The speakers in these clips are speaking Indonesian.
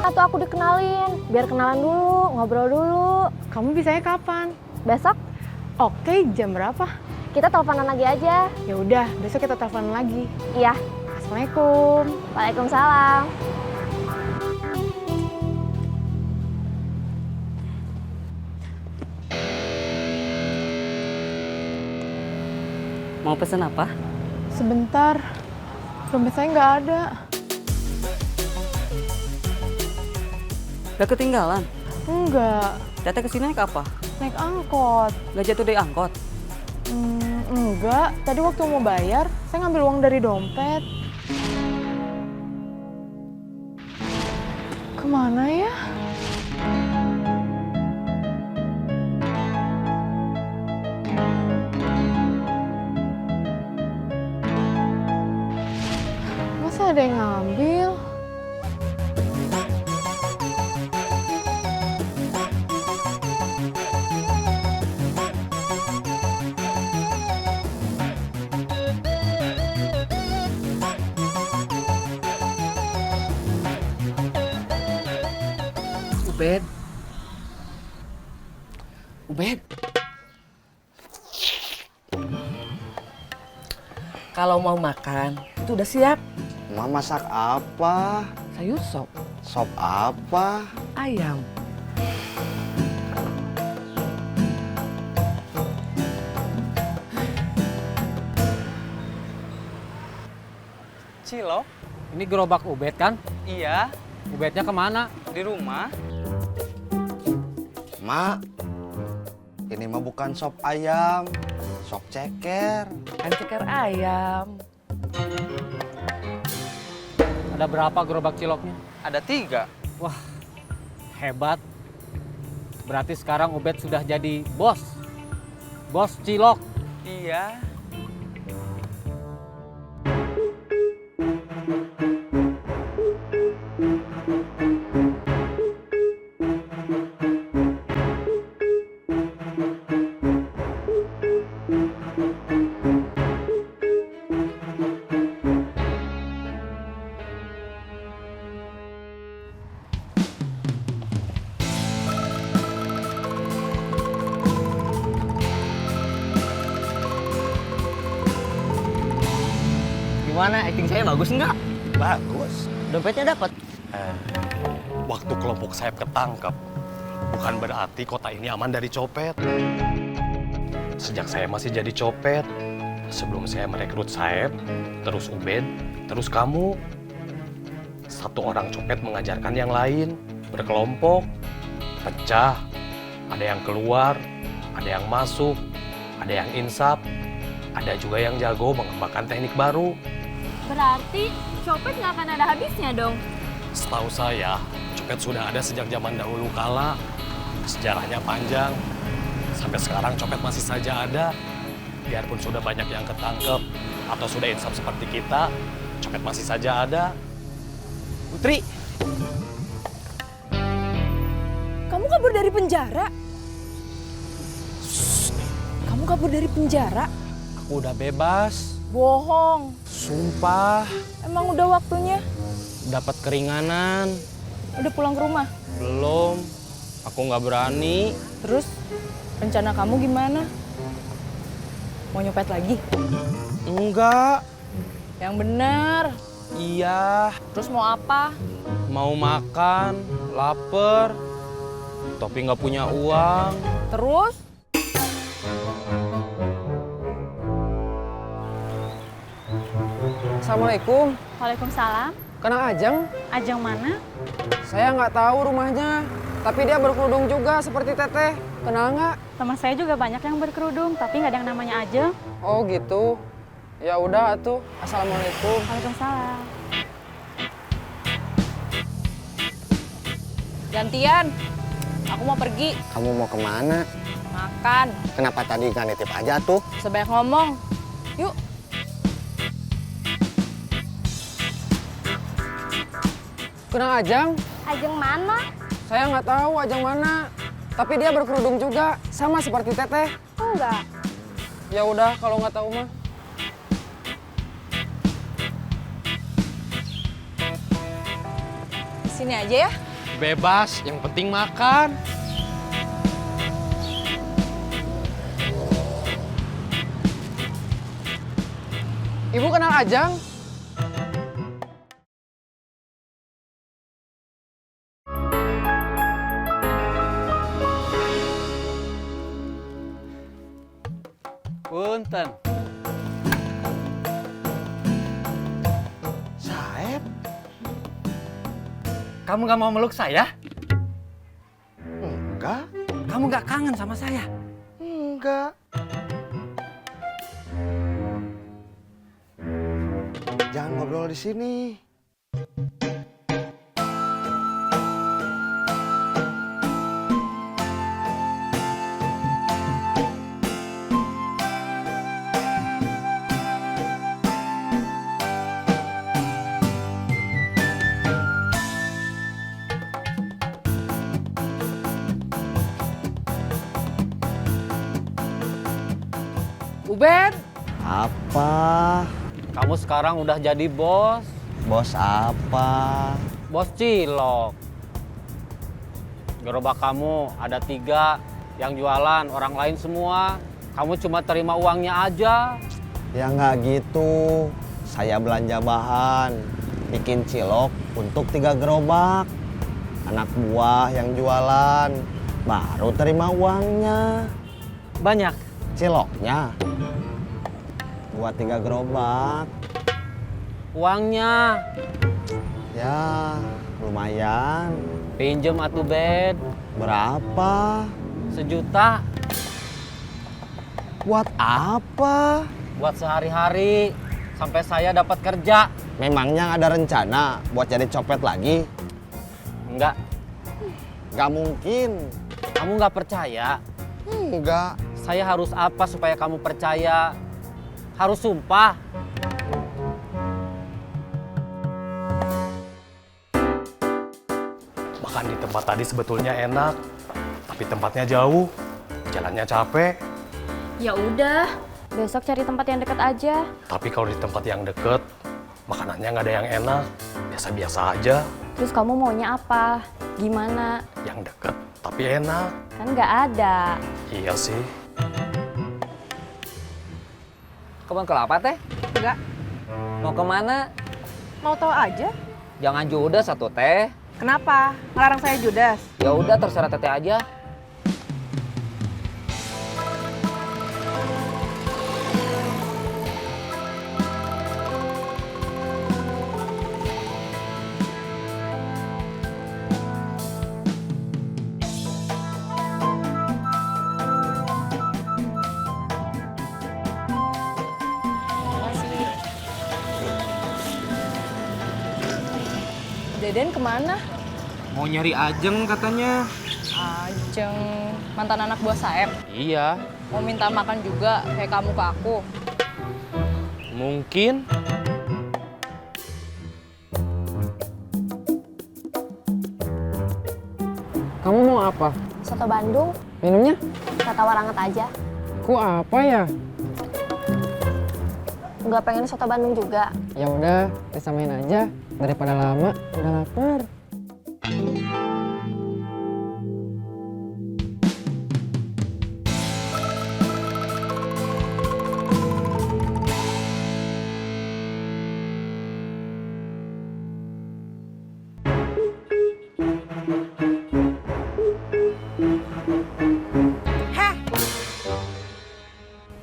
Atau aku dikenalin, biar kenalan dulu, ngobrol dulu. Kamu bisanya kapan? Besok Oke, jam berapa? kita teleponan lagi aja. Ya udah, besok kita telepon lagi. Iya. Assalamualaikum. Waalaikumsalam. Mau pesen apa? Sebentar, dompet saya nggak ada. Udah ketinggalan? Enggak, Teteh kesini naik apa? naik angkot. Gak jatuh dari angkot? Enggak, tadi waktu mau bayar, saya ngambil uang dari dompet. Kemana ya? Masa ada yang ngambil? Ubed. Ubed. Kalau mau makan, itu udah siap. Ma masak apa? Sayur sop, Sop apa? ayam. Cilok? Ini gerobak Ubed kan? Iya, Ubednya kemana? di rumah. Ma, ini mah bukan sop ayam, sop ceker. Kan ceker ayam. Ada berapa gerobak ciloknya? Ada 3. Wah, hebat. Berarti sekarang Ubed sudah jadi bos. Bos cilok. Iya. Gimana, acting saya bagus nggak? Bagus. Dompetnya dapat. Waktu kelompok Saeb ketangkep, bukan berarti kota ini aman dari copet. Sejak saya masih jadi copet, sebelum saya merekrut Saeb, terus Ubed, terus kamu. Satu orang copet mengajarkan yang lain, berkelompok, pecah, ada yang keluar, ada yang masuk, ada yang insaf, ada juga yang jago mengembangkan teknik baru. Berarti copet nggak akan ada habisnya dong. Setahu saya, copet sudah ada sejak zaman dahulu kala. Sejarahnya panjang. Sampai sekarang copet masih saja ada. Biarpun sudah banyak yang ketangkep atau sudah insaf seperti kita, copet masih saja ada. Putri, Kamu kabur dari penjara? Kamu kabur dari penjara? Aku udah bebas. Bohong. Sumpah, Emang udah waktunya? dapat keringanan. Udah pulang ke rumah? Belum. Aku nggak berani. Terus rencana kamu gimana? Mau nyopet lagi? Enggak. Yang bener. Iya. Terus mau apa? Mau makan, lapar. Tapi nggak punya uang. Terus? Assalamualaikum. Waalaikumsalam. Kenang Ajeng? Ajeng mana? Saya nggak tahu rumahnya. Tapi dia berkerudung juga seperti Teteh. Kenal nggak? Teman saya juga banyak yang berkerudung, tapi nggak ada yang namanya Ajeng. Oh gitu. Ya udah atuh. Assalamualaikum. Waalaikumsalam. Gantian. Aku mau pergi. Kamu mau kemana? Makan. Kenapa tadi nggak nitip aja tuh? Sebanyak ngomong. Yuk. Kenang Ajeng? Ajeng mana? Saya nggak tahu Ajeng mana. Tapi dia berkerudung juga, sama seperti Teteh. Enggak. Ya udah kalau nggak tahu mah. Sini aja ya. Bebas, yang penting makan. Ibu kenal Ajang? Punten. Saeb, Kamu gak mau meluk saya? enggak, Kamu gak kangen sama saya? enggak. Jangan ngobrol di sini. Ubed, Apa? Kamu sekarang udah jadi bos. Bos apa? Bos cilok. Gerobak kamu ada 3. Yang jualan orang lain semua. Kamu cuma terima uangnya aja. Ya nggak gitu. Saya belanja bahan, bikin cilok untuk 3 gerobak. Anak buah yang jualan, baru terima uangnya. Banyak. Ciloknya buat 3 gerobak. Uangnya. Ya, lumayan. Pinjem atuh bed. Berapa? 1 juta. Buat apa? Buat sehari-hari. Sampai saya dapat kerja. Memangnya ada rencana buat jadi copet lagi? Enggak. Nggak mungkin. Kamu nggak percaya? Enggak. Saya harus apa supaya kamu percaya? Harus sumpah. Makan di tempat tadi sebetulnya enak, tapi tempatnya jauh, jalannya capek. Ya udah, besok cari tempat yang dekat aja. Tapi kalau di tempat yang deket, makanannya nggak ada yang enak, biasa-biasa aja. Terus kamu maunya apa? Gimana? Yang deket, tapi enak. Kan nggak ada. Iya sih. Kebun kelapa teh? Enggak. Mau kemana? Mau tahu aja? Jangan judes satu teh. Kenapa? Ngelarang saya judes? Ya udah terserah teteh aja. Deden kemana? Mau nyari Ajeng katanya. Ajeng, mantan anak buah Saeb. Iya, Mau minta makan juga kayak kamu ke aku. mungkin. kamu mau apa? Soto Bandung, Minumnya? kata waranget aja. Ku apa ya? Nggak pengen soto Bandung juga. Ya udah, disamain aja. Daripada lama, udah lapar.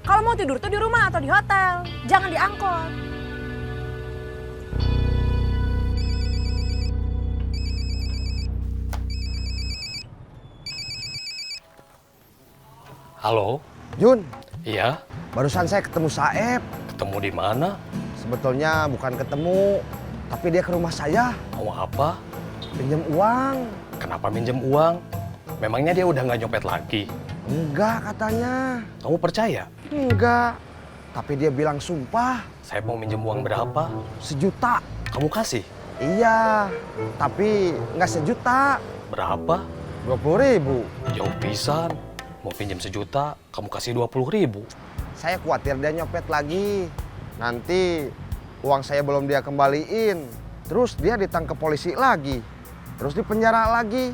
Kalau mau tidur tuh di rumah atau di hotel, jangan di angkot. Halo? Jun, Iya? barusan saya ketemu Saeb. Ketemu di mana? Sebetulnya bukan ketemu, tapi dia ke rumah saya, Mau apa? pinjam uang. Kenapa minjem uang? Memangnya dia udah nggak nyopet lagi? Enggak katanya. Kamu percaya? Enggak. Tapi dia bilang sumpah, Saya mau minjem uang berapa? 1 juta. Kamu kasih? Iya, tapi nggak 1 juta. Berapa? 20.000. Jauh pisan. Mau pinjam 1 juta, kamu kasih 20.000. Saya khawatir dia nyopet lagi. Nanti uang saya belum dia kembaliin. Terus dia ditangkap polisi lagi. terus dipenjara lagi.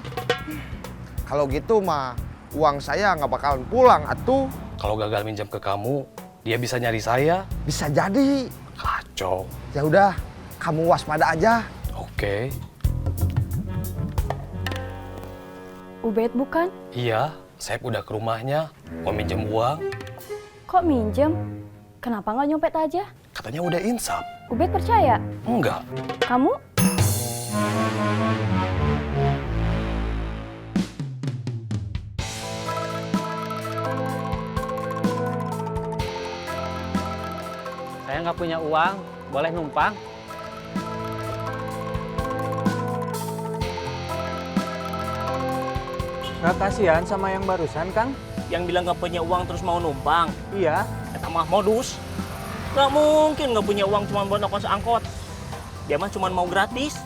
Kalau gitu mah uang saya nggak bakalan pulang atuh. Kalau gagal minjem ke kamu, dia bisa nyari saya. Bisa jadi. Kacau. Ya udah, kamu waspada aja. Oke. Ubed bukan? Iya, Saeb udah ke rumahnya. Mau minjem uang. Kok minjem? Kenapa nggak nyopet aja? Katanya udah insaf. Ubed percaya? Enggak. Kamu? Saya nggak punya uang, boleh numpang? Nggak kasihan sama yang barusan, Kang? Yang bilang nggak punya uang terus mau numpang. Iya. Eta mah modus. Nggak mungkin nggak punya uang cuma buat ongkos angkot. Dia mah cuma mau gratis.